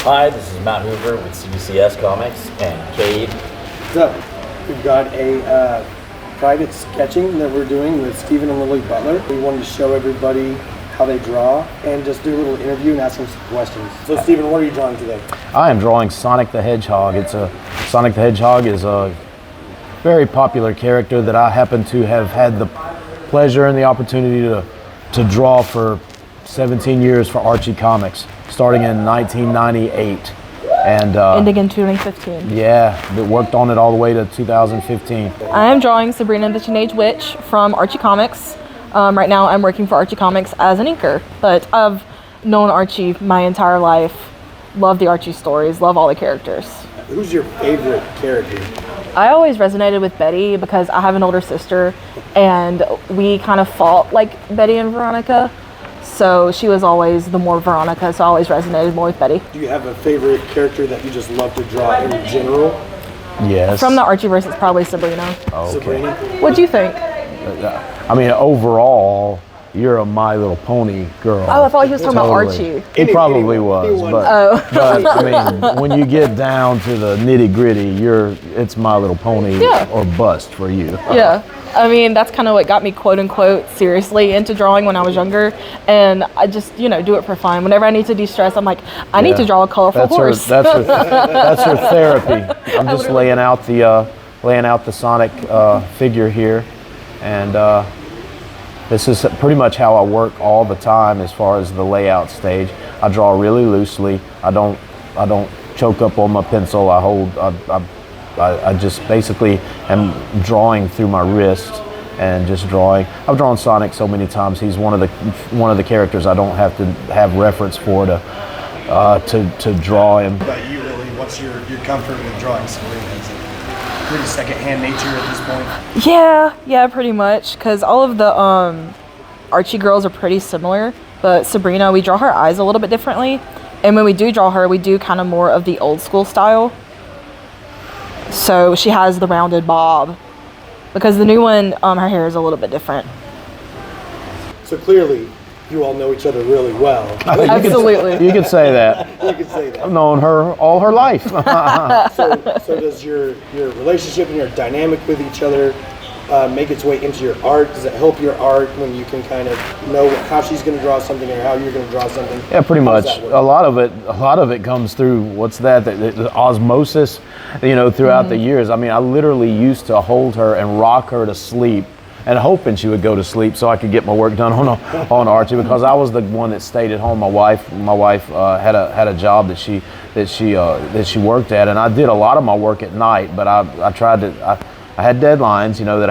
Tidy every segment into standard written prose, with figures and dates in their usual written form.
Hi, this is Matt Hoover with CBCS Comics and Cade. What's up? We've got a private sketching that we're doing with Stephen and Lilly Butler. We wanted to show everybody how they draw and just do a little interview and ask them some questions. So Stephen, what are you drawing today? I am drawing Sonic the Hedgehog. Sonic the Hedgehog is a very popular character that I happen to have had the pleasure and the opportunity to draw for 17 years for Archie Comics, starting in 1998. And ending in 2015. Yeah, it worked on it all the way to 2015. I am drawing Sabrina the Teenage Witch from Archie Comics. Right now I'm working for Archie Comics as an inker, but I've known Archie my entire life. Love the Archie stories, love all the characters. Who's your favorite character? I always resonated with Betty because I have an older sister and we kind of fought like Betty and Veronica. So she was always the more Veronica, so I always resonated more with Betty. Do you have a favorite character that you just love to draw in general? Yes. From the Archieverse, it's probably Sabrina. Okay. Sabrina? What do you think? I mean, overall, you're a My Little Pony girl. Oh, I thought he was talking about Archie. He probably was, but I mean, when you get down to the nitty gritty, it's My Little Pony or bust for you. Yeah. I mean, that's kind of what got me, quote unquote, seriously into drawing when I was younger. And I just, do it for fun. Whenever I need to de-stress, I'm like, I need to draw a colorful horse. That's her therapy. I'm just laying out the Sonic figure here, and this is pretty much how I work all the time as far as the layout stage. I draw really loosely. I don't choke up on my pencil. I just basically am drawing through my wrist and just drawing. I've drawn Sonic so many times. He's one of the characters I don't have to have reference for to draw him. What about you, Lily? What's your comfort with drawing Sabrina? Is it pretty secondhand nature at this point? Yeah, pretty much. Because all of the Archie girls are pretty similar, but Sabrina, we draw her eyes a little bit differently. And when we do draw her, we do kind of more of the old school style. So she has the rounded bob, because the new one, her hair is a little bit different. So clearly, you all know each other really well. Absolutely. You could say that. You could say that. I've known her all her life. So does your relationship and your dynamic with each other make its way into your art? Does it help your art when you can kind of know how she's going to draw something or how you're going to draw something? Yeah, pretty much. A lot of it comes through the osmosis, throughout the years. I mean, I literally used to hold her and rock her to sleep, and hoping she would go to sleep so I could get my work done on Archie, because I was the one that stayed at home. My wife had a job that she worked at, and I did a lot of my work at night. But I tried to. I had deadlines, that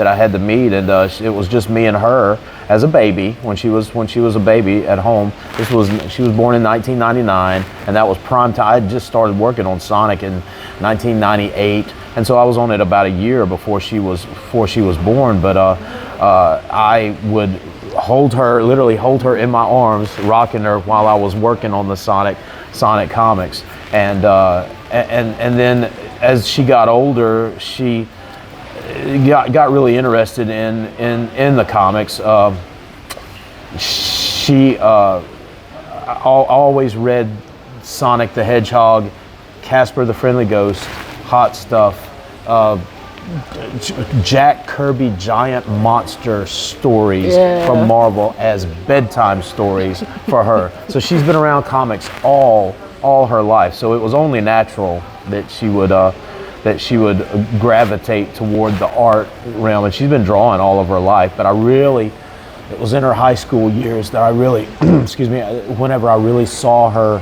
I had to meet, and it was just me and her as a baby when she was a baby at home. She was born in 1999, and that was prime time. I had just started working on Sonic in 1998, and so I was on it about a year before she was born. But I would literally hold her in my arms, rocking her while I was working on the Sonic comics, and then as she got older, she got really interested in the comics. She always read Sonic the Hedgehog, Casper the Friendly Ghost, Hot Stuff, Jack Kirby giant monster stories from Marvel as bedtime stories for her. So she's been around comics all her life. So it was only natural that she would gravitate toward the art realm, and she's been drawing all of her life. But it was in her high school years that I really, whenever I really saw her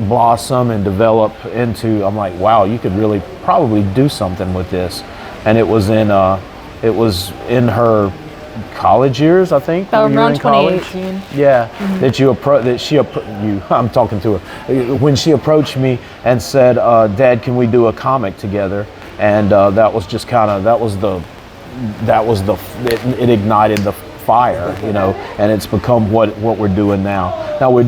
blossom and develop into, I'm like, wow, you could really probably do something with this. And it was in her college years, I think. Around 2018. Yeah, I'm talking to her when she approached me and said, "Dad, can we do a comic together?" And that was just it ignited the fire, and it's become what we're doing now. Now we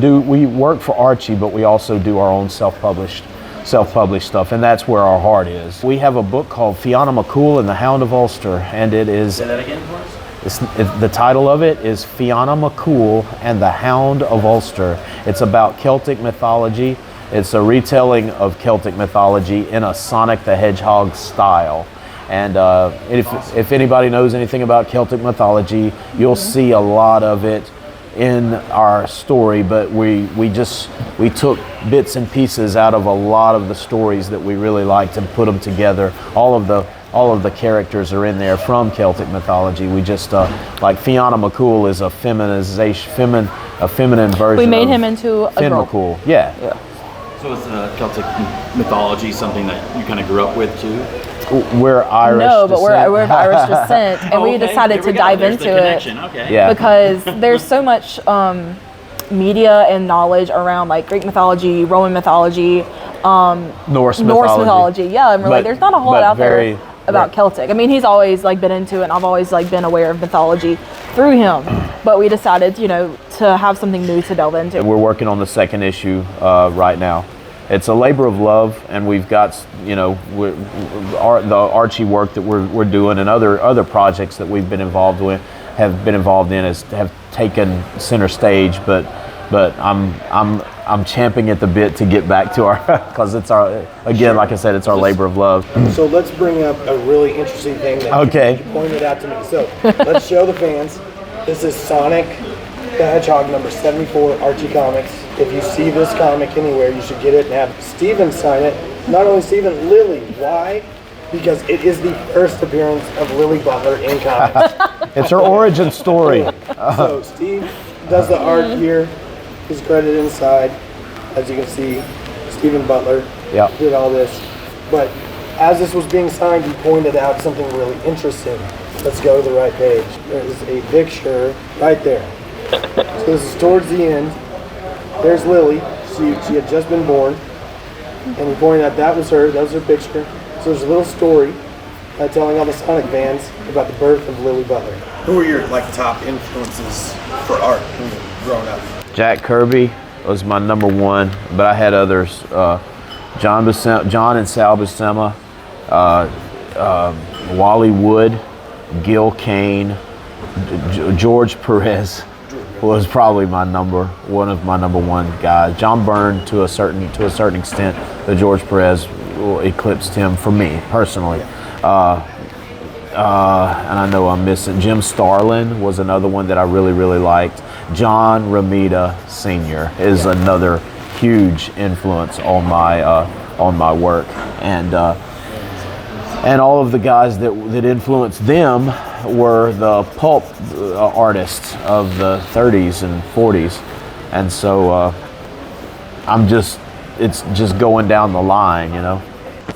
work for Archie, but we also do our own self-published stuff, and that's where our heart is. We have a book called Fiona McCool and the Hound of Ulster, and it is. Say that again for us? The title of it is Fiona McCool and the Hound of Ulster. It's about Celtic mythology. It's a retelling of Celtic mythology in a Sonic the Hedgehog style. And if anybody knows anything about Celtic mythology, you'll see a lot of it in our story, but we took bits and pieces out of a lot of the stories that we really liked and put them together. All of the characters are in there from Celtic mythology. We just like Fiona McCool is a feminine version. We made him into a Finn girl. McCool. Yeah. So is Celtic mythology something that you kind of grew up with too? We're Irish. No, but descent. we're of Irish descent, and we decided to dive into it Yeah. because there's so much media and knowledge around like Greek mythology, Roman mythology, Norse mythology. Yeah, and we're like, there's not a whole lot out there about right. Celtic. I mean, he's always like been into it, and I've always like been aware of mythology through him. But we decided, to have something new to delve into. We're working on the second issue right now. It's a labor of love, and we've got, the Archie work that we're doing and other projects that we've been involved in have taken center stage. But I'm champing at the bit to get back to our, because it's our, again, like I said, it's our labor of love. So let's bring up a really interesting thing that you pointed out to me. So let's show the fans. This is Sonic the Hedgehog number 74, Archie Comics. If you see this comic anywhere, you should get it and have Steven sign it. Not only Steven, Lilly. Why? Because it is the first appearance of Lilly Butler in comics. It's her origin story. So Steve does the art here. His credit inside. As you can see, Steven Butler did all this. But as this was being signed, he pointed out something really interesting. Let's go to the right page. There's a picture right there. So this is towards the end. There's Lilly. She had just been born. And he pointed out that was her picture. So there's a little story telling all the Sonic fans about the birth of Lilly Butler. Who were your top influences for art growing up? Jack Kirby was my number one, but I had others. John and Sal Buscema, Wally Wood, Gil Kane, George Perez was probably one of my number one guys. John Byrne to a certain extent, but George Perez eclipsed him for me personally. And I know I'm missing. Jim Starlin was another one that I really, really liked. John Romita Sr. is another huge influence on my work, and all of the guys that influenced them were the pulp artists of the 30s and 40s, and so it's just going down the line,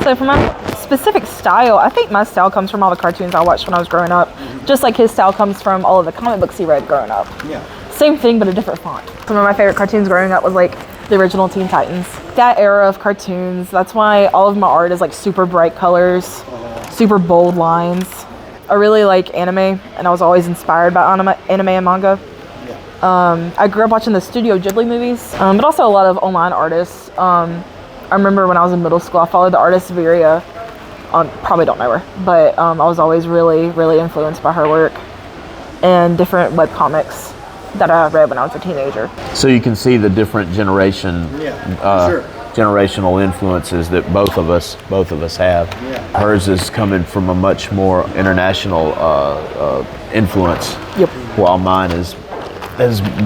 So for my specific style, I think my style comes from all the cartoons I watched when I was growing up. Just like his style comes from all of the comic books he read growing up. Yeah. Same thing, but a different font. Some of my favorite cartoons growing up was like the original Teen Titans. That era of cartoons, that's why all of my art is like super bright colors, super bold lines. I really like anime, and I was always inspired by anime and manga. I grew up watching the Studio Ghibli movies, but also a lot of online artists. I remember when I was in middle school, I followed the artist Viria. Probably don't know her, but I was always really, really influenced by her work and different webcomics that I read when I was a teenager. So you can see the different generational influences that both of us have. Yeah. Hers is coming from a much more international influence, while mine is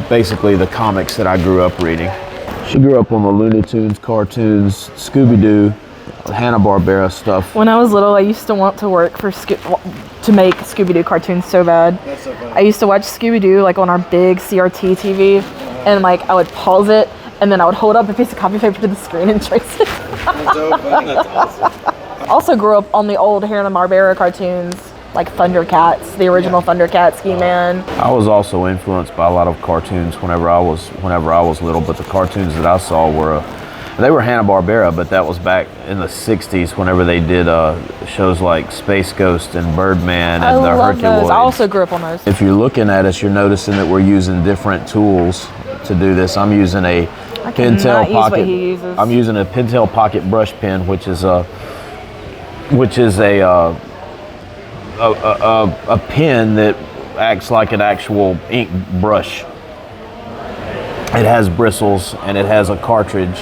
basically the comics that I grew up reading. She grew up on the Looney Tunes cartoons, Scooby-Doo, Hanna-Barbera stuff. When I was little, I used to want to work to make Scooby-Doo cartoons so bad. That's so funny. I used to watch Scooby-Doo like on our big CRT TV, and like I would pause it, and then I would hold up a piece of copy paper to the screen and trace it. That's so funny. That's awesome. I also grew up on the old Hanna-Barbera cartoons, like Thundercats, the original Thundercats, He-Man. I was also influenced by a lot of cartoons whenever I was little, but the cartoons that I saw were they were Hanna-Barbera, but that was back in the 60s whenever they did shows like Space Ghost and Birdman and the Herculoids. Those. I also grew up on those. If you're looking at us, you're noticing that we're using different tools to do this. I'm using a Pentel Pocket. I'm using a Pentel Pocket brush pen, which is a pen that acts like an actual ink brush. It has bristles and it has a cartridge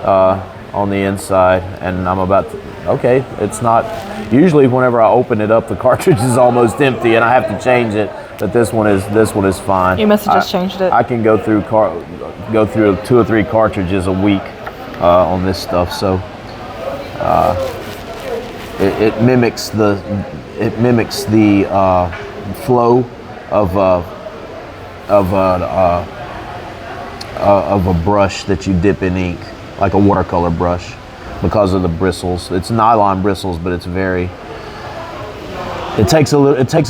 on the inside, and I'm about to, okay, it's not, usually whenever I open it up, the cartridge is almost empty and I have to change it, but this one is fine. You must have just changed it. I can go through 2 or 3 cartridges a week on this stuff, so it mimics the flow of a brush that you dip in ink, like a watercolor brush, because of the bristles. It's nylon bristles, but it takes a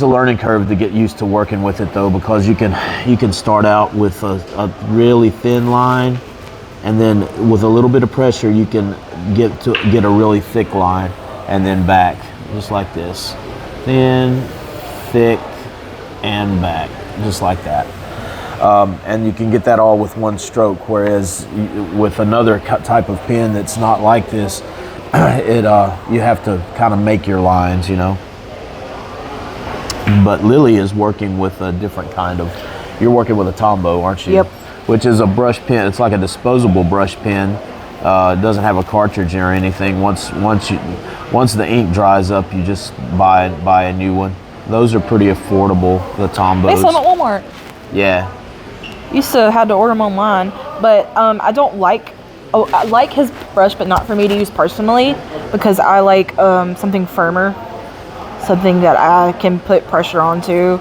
learning curve to get used to working with it though, because you can start out with a really thin line, and then with a little bit of pressure you can get a really thick line, and then back, just like this. Thin, thick, and back, just like that. And you can get that all with one stroke, whereas with another type of pen that's not like this, you have to kind of make your lines, you know. But Lilly is working with a different kind of, you're working with a Tombow, aren't you? Yep. Which is a brush pen. It's like a disposable brush pen. It doesn't have a cartridge or anything. Once the ink dries up, you just buy a new one. Those are pretty affordable, the Tombows. They sell them at Walmart. Yeah. Used to had to order them online, but I don't like. Oh, I like his brush, but not for me to use personally, because I like something firmer, something that I can put pressure onto,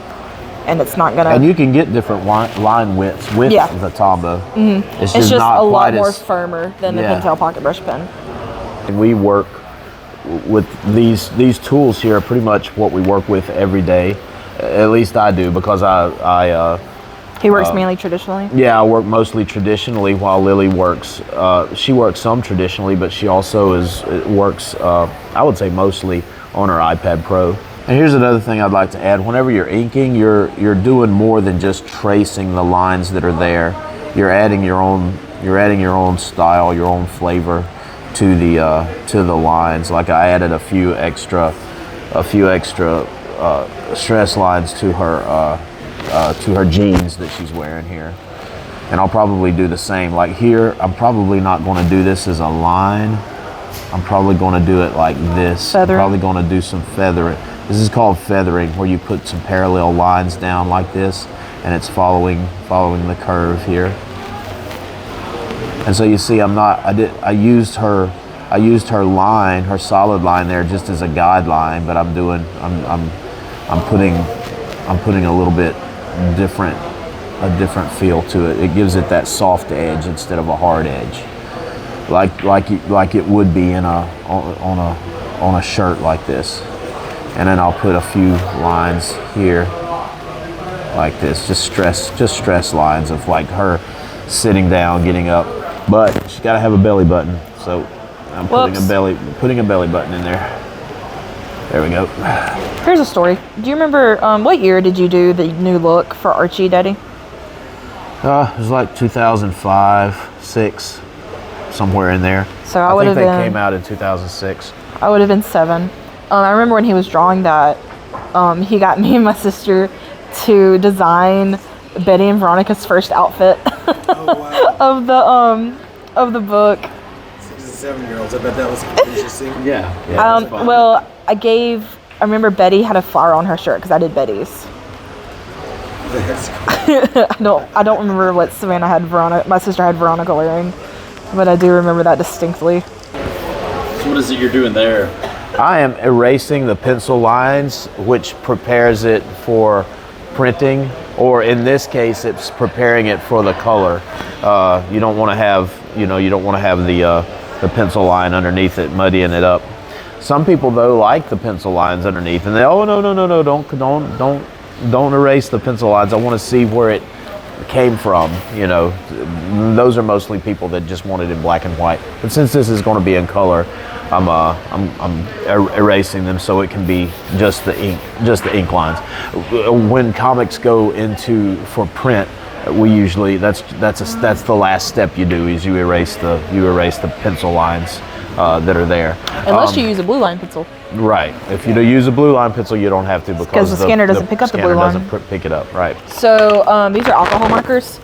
and it's not gonna. And you can get different line widths with the Tombow. Mm-hmm. It's just not a lot quite more as firmer than the Pentel Pocket Brush Pen. And we work with these tools here are pretty much what we work with every day. At least I do, because He works mainly traditionally? Yeah, I work mostly traditionally while Lily works. She works some traditionally, but she also works, I would say mostly on her iPad Pro. And here's another thing I'd like to add. Whenever you're inking, you're doing more than just tracing the lines that are there. You're adding your own style, your own flavor to the lines. Like I added a few extra stress lines to her jeans that she's wearing here, and I'll probably do the same. Like here, I'm probably not going to do this as a line. I'm probably going to do it like this. Feathering. I'm probably going to do some feathering. This is called feathering, where you put some parallel lines down like this, and it's following the curve here. And so you see, I used her line, her solid line there, just as a guideline, but I'm putting a little bit different feel to it. It gives it that soft edge instead of a hard edge, like it would be on a shirt like this. And then I'll put a few lines here like this, just stress lines of like her sitting down, getting up, but she's got to have a belly button, so I'm putting a belly button in there. There we go. Here's a story. Do you remember what year did you do the new look for Archie, Daddy? It was like 2005, 6, somewhere in there. So I think they came out in 2006. I would have been 7. I remember when he was drawing that, he got me and my sister to design Betty and Veronica's first outfit of the book. 6 and 7-year-olds, I bet that was interesting. Yeah. Well, I remember Betty had a flower on her shirt because I did Betty's. I don't remember what Savannah had my sister had Veronica wearing, but I do remember that distinctly. So what is it you're doing there? I am erasing the pencil lines, which prepares it for printing, or in this case, it's preparing it for the color. You don't want to have, the pencil line underneath it, muddying it up. Some people though like the pencil lines underneath, and they, oh no, don't erase the pencil lines. I want to see where it came from. Those are mostly people that just want it in black and white. But since this is going to be in color, I'm erasing them so it can be just the ink lines. When comics go for print, we usually that's the last step you do, is you erase the pencil lines that are there. Unless you use a blue line pencil. Right. If you use a blue line pencil, you don't have to, because the scanner doesn't pick up the blue line. Doesn't pick it up. Right. So these are alcohol markers.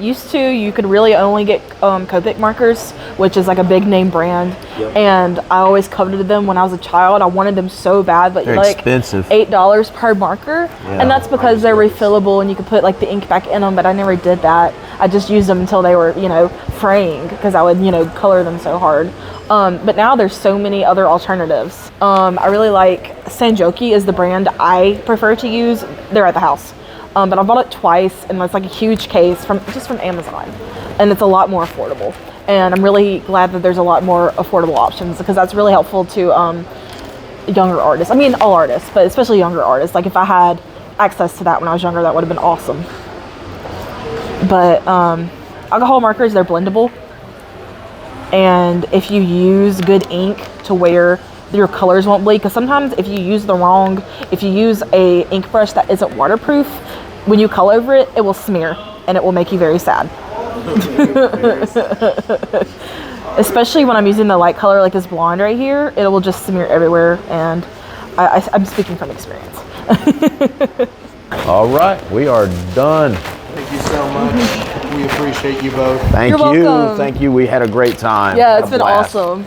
Used to, you could really only get Copic markers, which is like a big name brand. Yep. And I always coveted them when I was a child. I wanted them so bad, but They're like expensive. $8 per marker. And that's because they're refillable and you could put like the ink back in them, but I never did that. I just used them until they were, fraying because I would, color them so hard. But now there's so many other alternatives. I really like Sanjoki is the brand I prefer to use. They're at the house. But I bought it twice, and it's like a huge case from Amazon, and it's a lot more affordable. And I'm really glad that there's a lot more affordable options because that's really helpful to younger artists. I mean, all artists, but especially younger artists. Like if I had access to that when I was younger, that would have been awesome. But alcohol markers, they're blendable, and if you use good ink to where your colors won't bleed, because sometimes if you use a ink brush that isn't waterproof, when you color over it, it will smear and it will make you very sad. Especially when I'm using the light color like this blonde right here, it will just smear everywhere, and I'm speaking from experience. All right, we are done. Thank you so much. We appreciate you both. Thank You're you. welcome. Thank you. We had a great time. Yeah, Had it's a been blast. awesome.